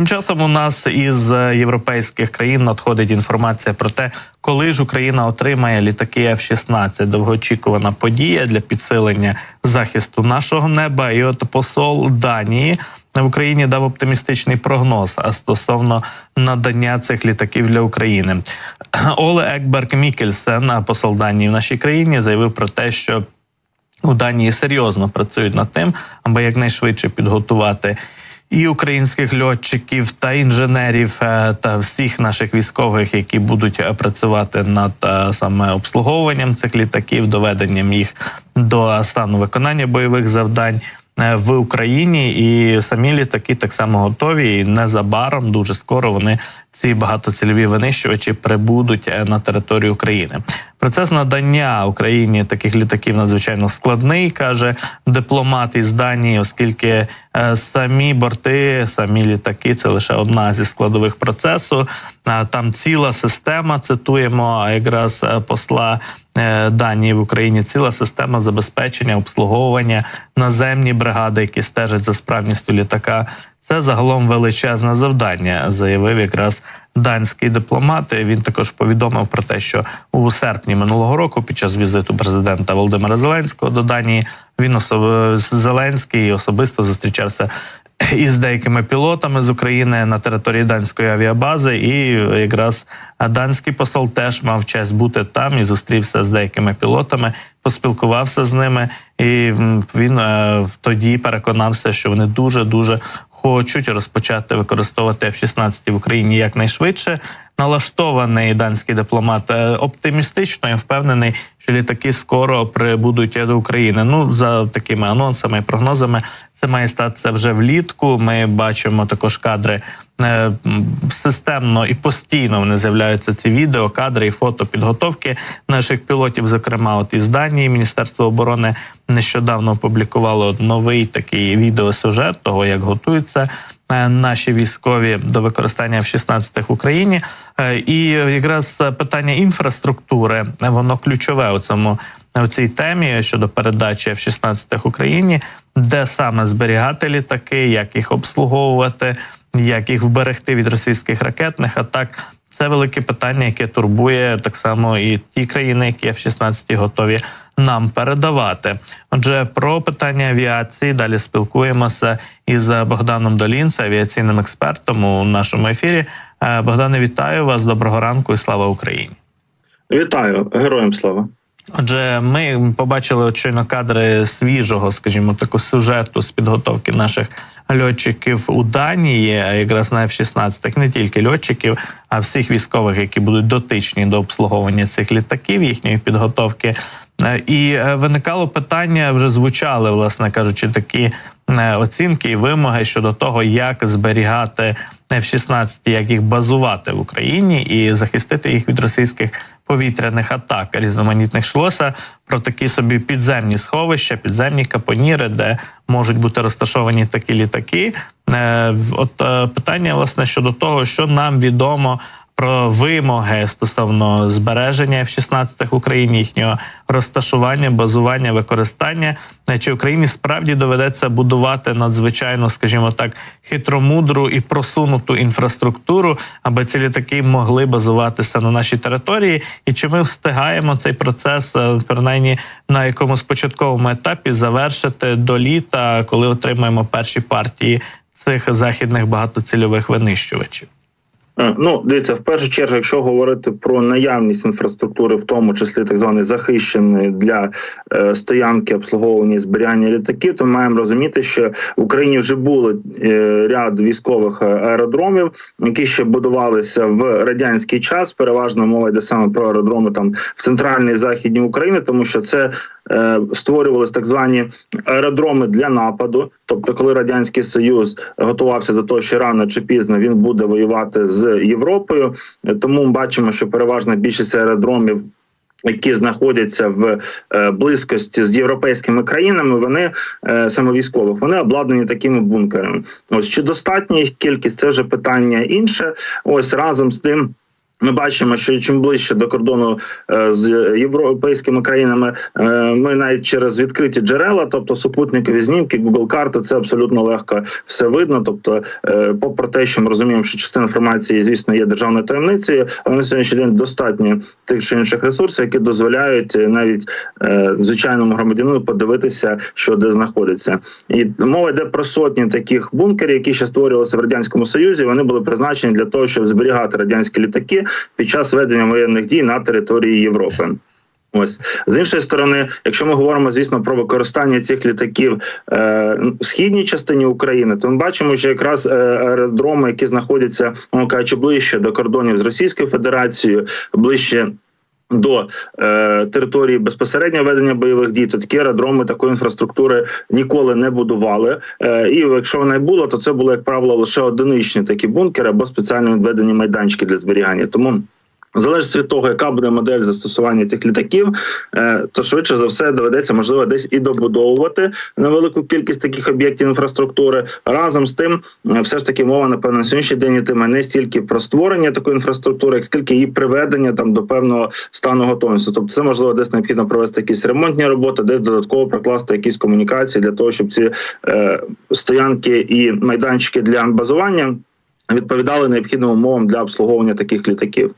Тим часом у нас із європейських країн надходить інформація про те, коли ж Україна отримає літаки F-16. Довгоочікувана подія для підсилення захисту нашого неба. І от посол Данії в Україні дав оптимістичний прогноз стосовно надання цих літаків для України. Оле Екберг Мікельсен, посол Данії в нашій країні, заявив про те, що у Данії серйозно працюють над тим, аби якнайшвидше підготувати і українських льотчиків та інженерів та всіх наших військових, які будуть працювати над саме обслуговуванням цих літаків, доведенням їх до стану виконання бойових завдань в Україні. І самі літаки так само готові. І незабаром, дуже скоро, вони, ці багатоцільові винищувачі, прибудуть на територію України. Процес надання Україні таких літаків надзвичайно складний, каже дипломат із Данії, оскільки самі борти, самі літаки – це лише одна зі складових процесу. Там ціла система, цитуємо якраз посла Данії в Україні, ціла система забезпечення, обслуговування, наземні бригади, які стежать за справністю літака. Це загалом величезне завдання, заявив якраз данський дипломат. Він також повідомив про те, що у серпні минулого року під час візиту президента Володимира Зеленського до Данії Зеленський особисто зустрічався із деякими пілотами з України на території данської авіабази, і якраз данський посол теж мав честь бути там і зустрівся з деякими пілотами, поспілкувався з ними, і він тоді переконався, що вони дуже-дуже хочуть розпочати використовувати F-16 в Україні якнайшвидше. Налаштований данський дипломат оптимістично і впевнений, що літаки скоро прибудуть до України. Ну, за такими анонсами і прогнозами, це має статися вже влітку. Ми бачимо також кадри системно і постійно вони з'являються, ці відео, кадри і фото підготовки наших пілотів, зокрема от із Данії. Міністерство оборони нещодавно опублікувало новий такий відеосюжет того, як готуються наші військові до використання F-16 в Україні. І якраз питання інфраструктури, воно ключове у цій темі щодо передачі F-16 Україні, де саме зберігати літаки, як їх обслуговувати, як їх вберегти від російських ракетних атак. Це велике питання, яке турбує так само і ті країни, які F-16 готові нам передавати. Отже, про питання авіації далі спілкуємося із Богданом Долінцем, авіаційним експертом у нашому ефірі. Богдане, вітаю вас, доброго ранку і слава Україні. Вітаю, героям слава. Отже, ми побачили щойно кадри свіжого, скажімо, такого сюжету з підготовки наших льотчиків у Данії, якраз на F-16, не тільки льотчиків, а всіх військових, які будуть дотичні до обслуговування цих літаків, їхньої підготовки. І виникало питання, вже звучали, власне кажучи, такі оцінки і вимоги щодо того, як зберігати F-16, як їх базувати в Україні і захистити їх від російських повітряних атак різноманітних. Йшлося про такі собі підземні сховища, підземні капоніри, де можуть бути розташовані такі літаки. От питання, власне, щодо того, що нам відомо про вимоги стосовно збереження F-16 в Україні, їхнього розташування, базування, використання. Чи Україні справді доведеться будувати надзвичайно, скажімо так, хитромудру і просунуту інфраструктуру, аби ці літаки могли базуватися на нашій території? І чи ми встигаємо цей процес, принаймні на якомусь початковому етапі, завершити до літа, коли отримаємо перші партії цих західних багатоцільових винищувачів? Ну, дивіться, в першу чергу, якщо говорити про наявність інфраструктури, в тому числі так званої захищеної для стоянки, обслуговування і зберігання літаків, то ми маємо розуміти, що в Україні вже були ряд військових аеродромів, які ще будувалися в радянський час. Переважно мова йде саме про аеродроми там в центральній і західній Україні, тому що це створювалися так звані аеродроми для нападу. Тобто, коли Радянський Союз готувався до того, що рано чи пізно він буде воювати з Європою, тому ми бачимо, що переважна більшість аеродромів, які знаходяться в близькості з європейськими країнами, вони саме військових, вони обладнані такими бункерами. Ось чи достатня їх кількість, це вже питання інше. Ось разом з тим, Ми бачимо, що чим ближче до кордону з європейськими країнами, ми навіть через відкриті джерела, тобто супутникові знімки, Google карти, це абсолютно легко все видно. Тобто, попри те, що ми розуміємо, що частина інформації, звісно, є державною таємницею, але на сьогоднішній день достатньо тих чи інших ресурсів, які дозволяють навіть звичайному громадянину подивитися, що де знаходиться. І мова йде про сотні таких бункерів, які ще створювалися в Радянському Союзі. Вони були призначені для того, щоб зберігати радянські літаки під час ведення воєнних дій на території Європи. Ось з іншої сторони, якщо ми говоримо, звісно, про використання цих літаків в східній частині України, то ми бачимо, що якраз аеродроми, які знаходяться, мовно кажучи, ближче до кордонів з Російською Федерацією, ближче до території безпосередньо ведення бойових дій, то такі аеродроми такої інфраструктури ніколи не будували. І якщо вона й була, то це було, як правило, лише одиничні такі бункери або спеціально відведені майданчики для зберігання. Тому залежить від того, яка буде модель застосування цих літаків, то швидше за все доведеться, можливо, десь і добудовувати невелику кількість таких об'єктів інфраструктури. Разом з тим, все ж таки мова, напевно, на сьогоднішній день йтиме не стільки про створення такої інфраструктури, як скільки її приведення там до певного стану готовності. Тобто це, можливо, десь необхідно провести якісь ремонтні роботи, десь додатково прокласти якісь комунікації для того, щоб ці стоянки і майданчики для базування відповідали необхідним умовам для обслуговування таких літаків.